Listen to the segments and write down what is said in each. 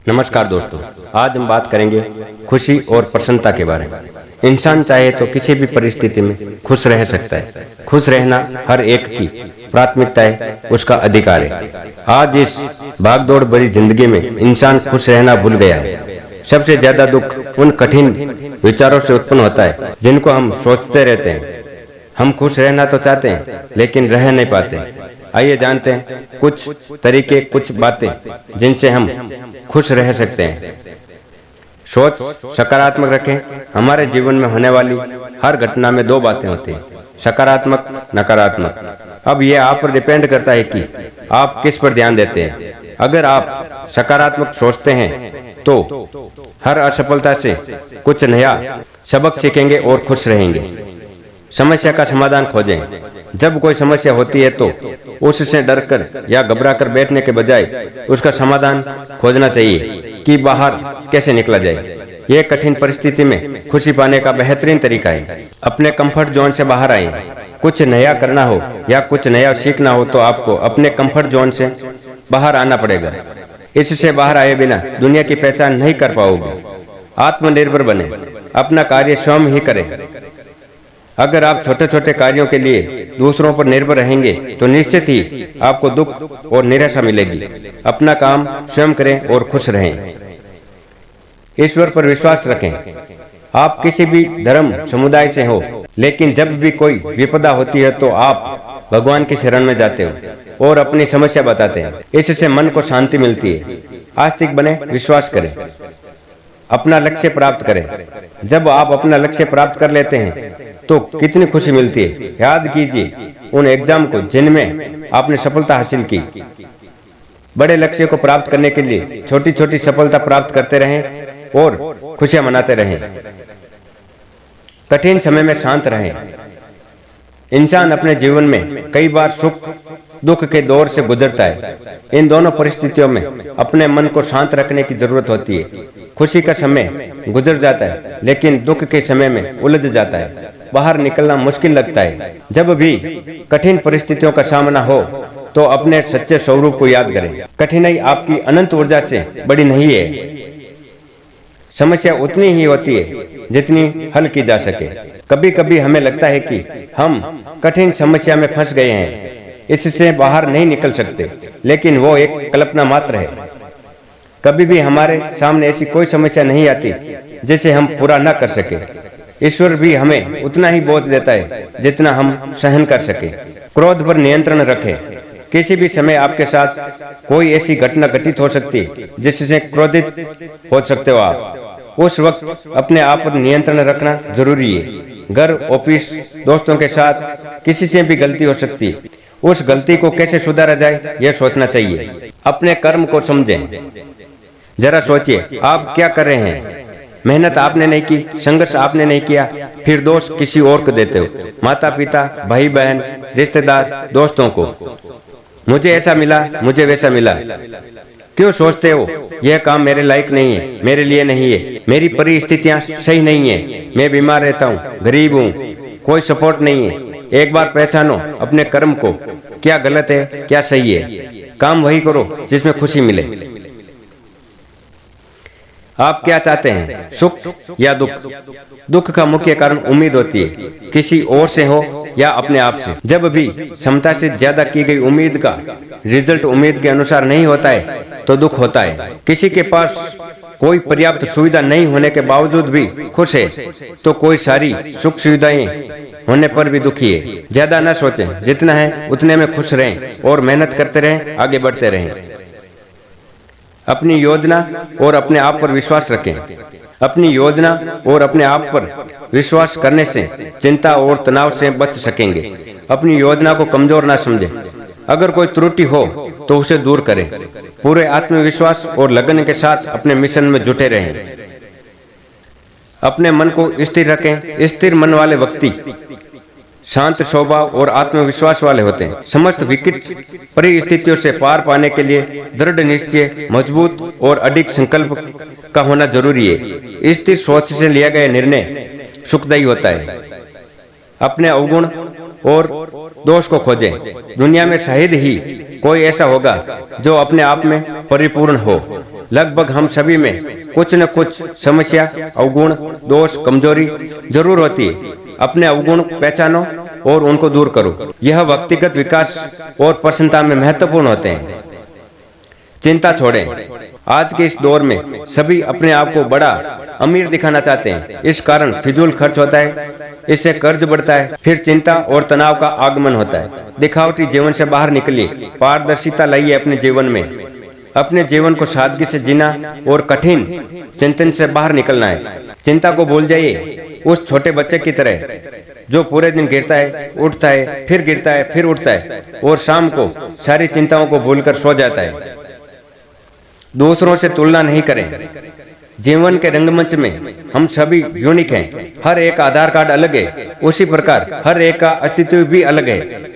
नमस्कार दोस्तों, आज हम बात करेंगे खुशी और प्रसन्नता के बारे में। इंसान चाहे तो किसी भी परिस्थिति में खुश रह सकता है। खुश रहना हर एक की प्राथमिकता है, उसका अधिकार है। आज इस भागदौड़ भरी जिंदगी में इंसान खुश रहना भूल गया है। सबसे ज्यादा दुख उन कठिन विचारों से उत्पन्न होता है जिनको हम सोचते रहते हैं। हम खुश रहना तो चाहते हैं लेकिन रह नहीं पाते। आइए जानते हैं कुछ तरीके, कुछ बातें जिनसे हम खुश रह सकते हैं। सोच सकारात्मक रखें। हमारे जीवन में होने वाली हर घटना में दो बातें होती हैं, सकारात्मक, नकारात्मक। अब यह आप पर डिपेंड करता है कि आप किस पर ध्यान देते हैं। अगर आप सकारात्मक सोचते हैं तो हर असफलता से कुछ नया सबक सीखेंगे और खुश रहेंगे। समस्या का समाधान खोजें। जब कोई समस्या होती है तो उससे डरकर या घबराकर बैठने के बजाय उसका समाधान खोजना चाहिए कि बाहर कैसे निकला जाए। यह कठिन परिस्थिति में खुशी पाने का बेहतरीन तरीका है। अपने कंफर्ट जोन से बाहर आएं। कुछ नया करना हो या कुछ नया सीखना हो तो आपको अपने कंफर्ट जोन से बाहर आना पड़ेगा। इससे बाहर आए बिना दुनिया की पहचान नहीं कर पाओगे। आत्मनिर्भर बने, अपना कार्य स्वयं ही करें। अगर आप छोटे छोटे कार्यों के लिए दूसरों पर निर्भर रहेंगे तो निश्चित ही आपको दुख और निराशा मिलेगी। अपना काम स्वयं करें और खुश रहें। ईश्वर पर विश्वास रखें। आप किसी भी धर्म समुदाय से हो, लेकिन जब भी कोई विपदा होती है तो आप भगवान की शरण में जाते हो और अपनी समस्या बताते हैं। इससे मन को शांति मिलती है। आस्तिक बने, विश्वास करें, अपना लक्ष्य प्राप्त करें। जब आप अपना लक्ष्य प्राप्त कर लेते हैं तो कितनी खुशी मिलती है। याद कीजिए उन एग्जाम को जिनमें आपने सफलता हासिल की। बड़े लक्ष्य को प्राप्त करने के लिए छोटी छोटी सफलता प्राप्त करते रहें और खुशियां मनाते रहें। कठिन समय में शांत रहें। इंसान अपने जीवन में कई बार सुख दुख के दौर से गुजरता है। इन दोनों परिस्थितियों में अपने मन को शांत रखने की जरूरत होती है। खुशी का समय गुजर जाता है लेकिन दुख के समय में उलझ जाता है। बाहर निकलना मुश्किल लगता है। जब भी कठिन परिस्थितियों का सामना हो तो अपने सच्चे स्वरूप को याद करें। कठिनाई आपकी अनंत ऊर्जा से बड़ी नहीं है। समस्या उतनी ही होती है जितनी हल की जा सके। कभी कभी हमें लगता है कि हम कठिन समस्या में फंस गए हैं, इससे बाहर नहीं निकल सकते, लेकिन वो एक कल्पना मात्र है। कभी भी हमारे सामने ऐसी कोई समस्या नहीं आती जिसे हम पूरा न कर सके। ईश्वर भी हमें उतना ही बोझ देता है जितना हम सहन कर सके। क्रोध पर नियंत्रण रखें। किसी भी समय आपके साथ कोई ऐसी घटना घटित हो सकती है जिससे क्रोधित हो सकते हो आप। उस वक्त अपने आप पर नियंत्रण रखना जरूरी है। घर, ऑफिस, दोस्तों के साथ किसी से भी गलती हो सकती है। उस गलती को कैसे सुधारा जाए यह सोचना चाहिए। अपने कर्म को समझें। जरा सोचिए आप क्या कर रहे हैं। मेहनत आपने नहीं की, संघर्ष आपने नहीं किया, फिर दोष किसी और को देते हो। माता पिता, भाई बहन, रिश्तेदार, दोस्तों को मुझे ऐसा मिला, मुझे वैसा मिला। क्यों सोचते हो यह काम मेरे लायक नहीं है, मेरे लिए नहीं है, मेरी परिस्थितियां सही नहीं है, मैं बीमार रहता हूँ, गरीब हूँ, कोई सपोर्ट नहीं है। एक बार पहचानो अपने कर्म को, क्या गलत है क्या सही है। काम वही करो जिसमें खुशी मिले। आप क्या चाहते हैं, सुख या दुख? दुख का मुख्य कारण उम्मीद होती है, किसी और से हो या अपने आप से। जब भी क्षमता से ज्यादा की गई उम्मीद का रिजल्ट उम्मीद के अनुसार नहीं होता है तो दुख होता है। किसी के पास कोई पर्याप्त सुविधा नहीं होने के बावजूद भी खुश है तो कोई सारी सुख सुविधाएं होने पर भी दुखी है। ज्यादा न सोचें, जितना है उतने में खुश रहें और मेहनत करते रहें, आगे बढ़ते रहें। अपनी योजना और अपने आप पर विश्वास रखें। अपनी योजना और अपने आप पर विश्वास करने से चिंता और तनाव से बच सकेंगे। अपनी योजना को कमजोर ना समझें। अगर कोई त्रुटि हो तो उसे दूर करें। पूरे आत्मविश्वास और लगन के साथ अपने मिशन में जुटे रहें। अपने मन को स्थिर रखें। स्थिर मन वाले व्यक्ति शांत स्वभाव और आत्मविश्वास वाले होते हैं। समस्त विकट परिस्थितियों से पार पाने के लिए दृढ़ निश्चय, मजबूत और अडिग संकल्प का होना जरूरी है। स्थिर सोच से लिया गया निर्णय सुखदायी होता है। अपने अवगुण और दोष को खोजें। दुनिया में शायद ही कोई ऐसा होगा जो अपने आप में परिपूर्ण हो। लगभग हम सभी में कुछ न कुछ समस्या, अवगुण, दोष, कमजोरी जरूर होती है। अपने अवगुण पहचानो और उनको दूर करो। यह व्यक्तिगत विकास और प्रसन्नता में महत्वपूर्ण होते हैं। चिंता छोड़ें। आज के इस दौर में सभी अपने आप को बड़ा अमीर दिखाना चाहते हैं। इस कारण फिजूल खर्च होता है, इससे कर्ज बढ़ता है, फिर चिंता और तनाव का आगमन होता है। दिखावटी जीवन से बाहर निकलिए, पारदर्शिता लाइए अपने जीवन में। अपने जीवन को सादगी से जीना और कठिन चिंतन से बाहर निकलना है। चिंता को भूल जाइए, उस छोटे बच्चे की तरह जो पूरे दिन गिरता है, उठता है, फिर गिरता है, फिर उठता है और शाम को सारी चिंताओं को भूलकर सो जाता है। दूसरों से तुलना नहीं करें। जीवन के रंगमंच में हम सभी यूनिक हैं। हर एक आधार कार्ड अलग है, उसी प्रकार हर एक का अस्तित्व भी अलग है।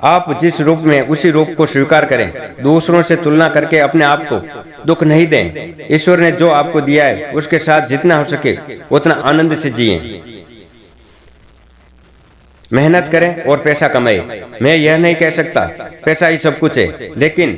आप जिस रूप में उसी रूप को स्वीकार करें। दूसरों से तुलना करके अपने आप को दुख नहीं दें। ईश्वर ने जो आपको दिया है उसके साथ जितना हो सके उतना आनंद से जिएं। मेहनत करें और पैसा कमाएं। मैं यह नहीं कह सकता पैसा ही सब कुछ है, लेकिन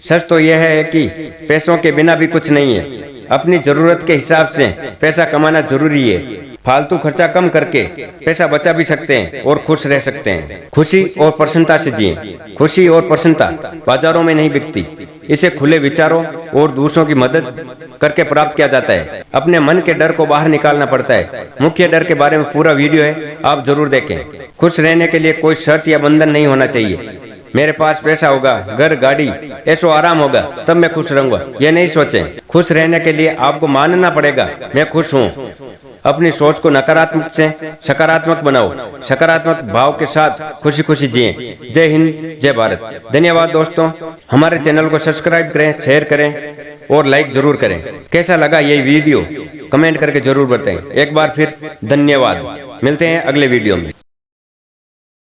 सच तो यह है कि पैसों के बिना भी कुछ नहीं है। अपनी जरूरत के हिसाब से पैसा कमाना जरूरी है। फालतू खर्चा कम करके पैसा बचा भी सकते हैं और खुश रह सकते हैं। खुशी और प्रसन्नता से जिएं। खुशी और प्रसन्नता बाजारों में नहीं बिकती। इसे खुले विचारों और दूसरों की मदद करके प्राप्त किया जाता है। अपने मन के डर को बाहर निकालना पड़ता है। मुख्य डर के बारे में पूरा वीडियो है, आप जरूर देखें। खुश रहने के लिए कोई शर्त या बंधन नहीं होना चाहिए। मेरे पास पैसा होगा, घर, गाड़ी, ऐशो आराम होगा, तब मैं खुश रहूंगा, यह नहीं सोचें। खुश रहने के लिए आपको मानना पड़ेगा मैं खुश हूँ। अपनी सोच को नकारात्मक से सकारात्मक बनाओ। सकारात्मक भाव के साथ खुशी खुशी जिएं। जय हिंद, जय भारत। धन्यवाद दोस्तों। हमारे चैनल को सब्सक्राइब करें, शेयर करें और लाइक जरूर करें। कैसा लगा ये वीडियो कमेंट करके जरूर बताएं। एक बार फिर धन्यवाद। मिलते हैं अगले वीडियो में।